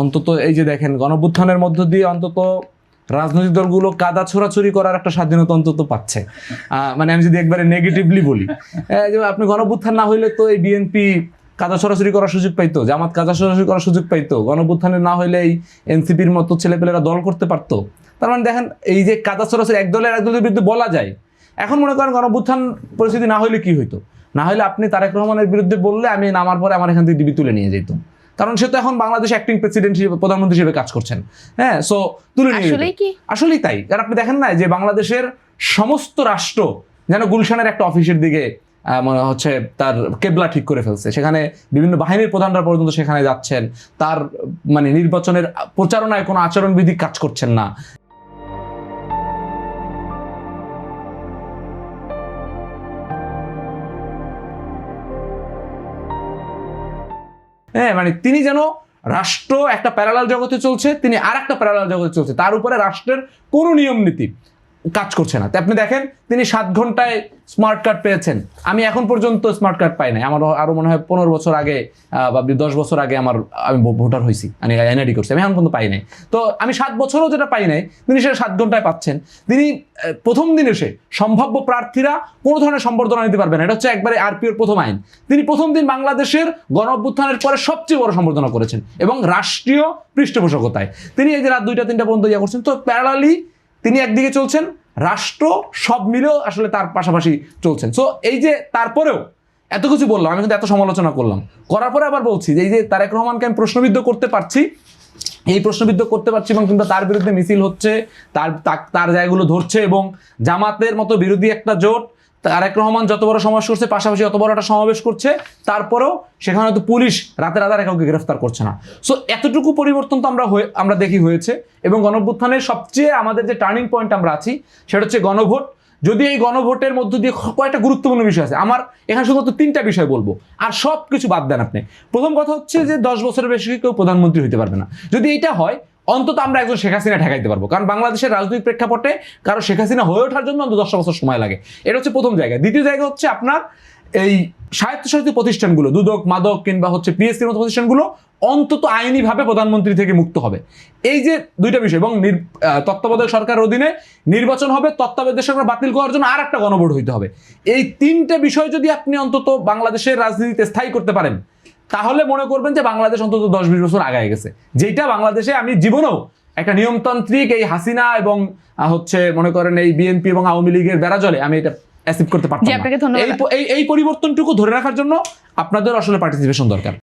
অন্তত এই যে দেখেন গণঅভ্যুত্থানের মধ্য দিয়ে অন্তত রাজনৈতিক দলগুলো কাদা ছোড়াছুরি করার একটা স্বাধীনতা অন্তত পাচ্ছে। মানে আমি যদি একবারে নেগেটিভলি বলি, যে আপনি গণঅভ্যুত্থান না হইলে তো এই বিএনপি কাদা ছোড়াছুরি করার সুযোগ পাইতো, জামাত কাদা ছোড়াছুরি করার সুযোগ পাইতো, গণঅভ্যুত্থানের না হইলে এই এনসিপির মতো ছেলেপেলেরা দল করতে পারতো। তার মানে দেখেন এই যে কাদা ছোড়াছুরি এক দলের বিরুদ্ধে বলা যায়। এখন মনে করেন গণঅভ্যুত্থান পরিস্থিতি না হইলে কি হইতো, না হলে আপনি তারেক রহমানের বিরুদ্ধে বললে আমি নামার পরে আমার এখান থেকে ডিবি তুলে নিয়ে যেত, কারণ সে তো এখন বাংলাদেশ অ্যাক্টিং প্রেসিডেন্ট হিসেবে, প্রধানমন্ত্রী হিসেবে কাজ করছেন। হ্যাঁ, সো তুলে নিয়ে আসলেই তাই। কারণ আপনি দেখেন না যে বাংলাদেশের সমস্ত রাষ্ট্র যেন গুলশানের একটা অফিসের দিকে মনে হচ্ছে তার কেবলা ঠিক করে ফেলছে, সেখানে বিভিন্ন বাহিনীর প্রধানরা পর্যন্ত সেখানে যাচ্ছেন, তার মানে নির্বাচনের প্রচারণায় কোনো আচরণবিধি কাজ করছেন না। হ্যাঁ, মানে তিনি যেন রাষ্ট্র একটা প্যারালাল জগতে চলছে, তিনি আর একটা প্যারালাল জগতে চলছে, তার উপরে রাষ্ট্রের কোনো নিয়ম নীতি কাজ করছে না। তো আপনি দেখেন তিনি 7 ঘন্টায় স্মার্ট কার্ড পেয়েছেন, আমি এখন পর্যন্ত স্মার্ট কার্ড পাই নাই। আমার আরো মনে হয় 15 বছর আগে বা 10 বছর আগে আমি ভোটার হয়েছি, আমি এনআইডি করছি, আমি এখন পর্যন্ত পাই নাই। তো আমি 7 বছরও যেটা পাই নাই, তিনি সেটা 7 ঘন্টায় পাচ্ছেন। তিনি প্রথম দিন এসে সম্ভাব্য প্রার্থীরা কোনো ধরনের সম্বর্ধনা নিতে পারবেন, এটা হচ্ছে একবারে আরপিওর প্রথম আইন। তিনি প্রথম দিন বাংলাদেশের গণঅভ্যুত্থানের পরে সবচেয়ে বড় সম্বর্ধনা করেছেন এবং রাষ্ট্রীয় পৃষ্ঠপোষকতায় তিনি এই যে রাত 2টা 3টা পর্যন্ত ইয়া করছেন। তো প্যারালালি তিনি একদিকে চলছেন, রাষ্ট্র সব মিলেও আসলে তার পাশাপাশি চলছেন। সো এই যে তারপরেও এত কিছু বললাম, আমি কিন্তু এত সমালোচনা করলাম, করার পরে আবার বলছি যে এই যে তারেক রহমানকে আমি প্রশ্নবিদ্ধ করতে পারছি, এই প্রশ্নবিদ্ধ করতে পারছি এবং কিন্তু তার বিরুদ্ধে মিছিল হচ্ছে, তার জায়গাগুলো ধরছে এবং জামাতের মতো বিরোধী একটা জোট তারেক রহমান যত বড় সমাবেশ করছে পাশাপাশি অত বড় একটা সমাবেশ করছে, তারপরেও সেখানে তো পুলিশ রাতে কাউকে গ্রেফতার করছে না। সো এতটুকু পরিবর্তন তো আমরা দেখি হয়েছে। এবং গণঅভ্যুত্থানের সবচেয়ে আমাদের যে টার্নিং পয়েন্ট আমরা আছি সেটা হচ্ছে গণভোট। যদি এই গণভোটের মধ্য দিয়ে কয়েকটা গুরুত্বপূর্ণ বিষয় আছে, আমার এখানে শুধুমাত্র 3টা বিষয় বলবো, আর সব কিছু বাদ দেন আপনি। প্রথম কথা হচ্ছে যে 10 বছরের বেশি কেউ প্রধানমন্ত্রী হতে পারবে না। যদি এটা হয় অন্তত আমরা একজন শেখ হাসিনা ঠেকাইতে পারবো, কারণ বাংলাদেশের রাজনৈতিক প্রেক্ষাপটে কারো শেখ হাসিনা হয়ে ওঠার জন্য অন্তত 10 বছর সময় লাগে। এটা হচ্ছে প্রথম জায়গা। দ্বিতীয় জায়গা হচ্ছে আপনার এই স্বায়ত্তশাসিত প্রতিষ্ঠানগুলো, দুদক মাদক কিংবা হচ্ছে পিএসসির মতো প্রতিষ্ঠানগুলো অন্তত আইনিভাবে প্রধানমন্ত্রী থেকে মুক্ত হবে। এই যে 2টা বিষয়, এবং তত্ত্বাবধায়ক সরকারের অধীনে নির্বাচন হবে, তত্ত্বাবধায়ক সরকার বাতিল করার জন্য আর একটা গণভোট হইতে হবে। এই 3টে বিষয় যদি আপনি অন্তত বাংলাদেশের রাজনীতিতে স্থায়ী করতে পারেন, তাহলে মনে করবেন যে বাংলাদেশ অন্তত 10-20 বছর আগায় গেছে। যেটা বাংলাদেশে আমি জীবনেও একটা নিয়মতান্ত্রিক এই হাসিনা এবং হচ্ছে মনে করেন এই বিএনপি এবং আওয়ামী লীগের বেড়াজলে আমি এটা অ্যাসিভ করতে পারতাম না। এই পরিবর্তনটুকু ধরে রাখার জন্য আপনাদের আসলে পার্টিসিপেশন দরকার।